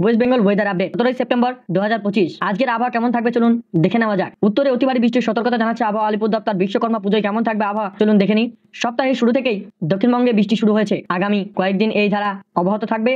West Bengal weather update 17 September 2025। আজকের আবহাওয়া কেমন থাকবে চলুন দেখে নেওয়া যাক। উত্তরে অতি ভারী বৃষ্টির সতর্কতা জানাচ্ছে আবহাওয়া আলিপুর দপ্তর। বিশ্বকর্মা পুজোয় কেমন থাকবে আবহাওয়া চলুন দেখে নিই। সপ্তাহের শুরু থেকেই দক্ষিণবঙ্গে বৃষ্টি শুরু হয়েছে। আগামী কয়েকদিন এই ধারা অব্যাহত থাকবে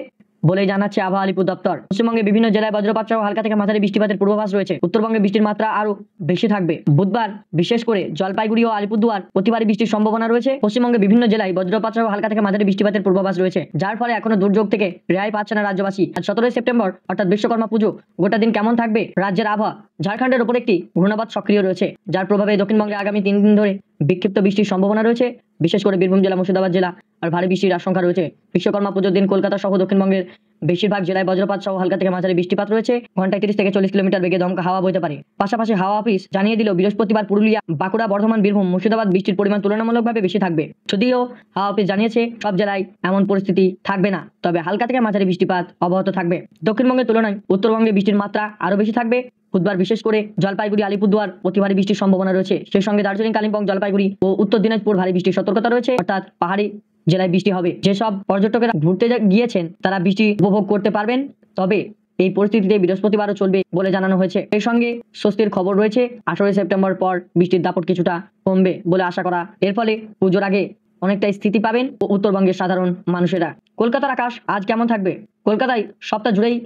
বলেই জানাচ্ছে আবহাওয়া আলিপুর দপ্তর। পশ্চিমবঙ্গে বিভিন্ন জেলায় বজ্রপাত সহ হালকা থেকে মাঝারি বৃষ্টিপাতের পূর্বাভাস রয়েছে। উত্তরবঙ্গে বৃষ্টির মাত্রা আরো বেশি থাকবে। বুধবার বিশেষ করে জলপাইগুড়ি ও আলিপুরদুয়ার অতি ভারী বৃষ্টির সম্ভাবনা রয়েছে। পশ্চিমবঙ্গে বিভিন্ন জেলায় বজ্রপাত সহ হালকা থেকে মাঝারি বৃষ্টিপাতের পূর্বাভাস রয়েছে, যার ফলে এখনো দুর্যোগ থেকে রেহাই পাচ্ছে না রাজ্যবাসী। আজ 17 সেপ্টেম্বর অর্থাৎ বিশ্বকর্মা পুজো। গোটা দিন কেমন থাকবে রাজ্যের আবহাওয়া? ঝাড়খণ্ডের উপর একটি ঘূর্ণাবাত সক্রিয় রয়েছে, যার প্রভাবে দক্ষিণবঙ্গে আগামী 3 দিন ধরে বিক্ষিপ্ত বৃষ্টির সম্ভাবনা রয়েছে। বিশেষ করে বীরভূম জেলা, মুর্শিদাবাদ জেলা আর ভারী বৃষ্টির আশঙ্কা রয়েছে। বিশ্বকর্মা পুজোর দিন কলকাতা সহ দক্ষিণবঙ্গের বেশিরভাগ জেলায় বজ্রপাত সহ হালকা থেকে মাঝারি বৃষ্টিপাত রয়েছে। ঘন্টায় 30 থেকে 40 কিলোমিটার বেগে দমকা হাওয়া বইতে পারে। পাশাপাশি হাওয়া অফিস জানিয়ে দিল বৃহস্পতিবার পুরুলিয়া, বাঁকুড়া, বর্ধমান, বীরভূম, মুর্শিদাবাদ বৃষ্টির পরিমাণ তুলনামূলকভাবে বেশি থাকবে। যদিও হাওয়া অফিস জানিয়েছে সব জেলায় এমন পরিস্থিতি থাকবে না, তবে হালকা থেকে মাঝারি বৃষ্টিপাত অব্যাহত থাকবে। দক্ষিণবঙ্গের তুলনায় উত্তরবঙ্গে বৃষ্টির মাত্রা আরো বেশি থাকবে। বুধবার বিশেষ করে জলপাইগুড়ি, আলিপুরদুয়ার অতি ভারী বৃষ্টির সম্ভাবনা রয়েছে। সেই সঙ্গে দার্জিলিং, কালিম্পং, জলপাইগুড়ি ও উত্তর দিনাজপুর ভারী বৃষ্টির সতর্কতা রয়েছে, অর্থাৎ পাহাড়ি জেলায় বৃষ্টি হবে। যেসব পর্যটকেরা ঘুরতে গিয়েছেন তারা বৃষ্টি উপভোগ করতে পারবেন, তবে এই পরিস্থিতিতে বৃহস্পতিবারও চলবে বলে জানানো হয়েছে। এই সঙ্গে স্বস্তির খবর রয়েছে, 18 সেপ্টেম্বর পর বৃষ্টির দাপট কিছুটা কমবে বলে আশা করা। এর ফলে পুজোর আগে অনেকটাই স্থিতি পাবেন ও উত্তরবঙ্গের সাধারণ মানুষেরা। কলকাতার আকাশ আজ কেমন থাকবে? কলকাতায় সপ্তাহ জুড়েই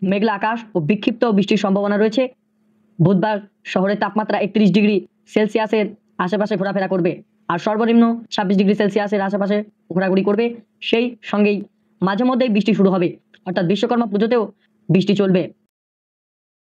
মেঘলা আকাশ ও বিক্ষিপ্ত বৃষ্টির সম্ভাবনা রয়েছে। বুধবার শহরের তাপমাত্রা 31 ডিগ্রি সেলসিয়াসের আশেপাশে ঘোরাফেরা করবে, আর সর্বনিম্ন 26 ডিগ্রি সেলসিয়াসের আশেপাশে ঘোরাঘুরি করবে। সেই সঙ্গেই মাঝে মধ্যেই বৃষ্টি শুরু হবে, অর্থাৎ বিশ্বকর্মা পুজোতেও বৃষ্টি চলবে।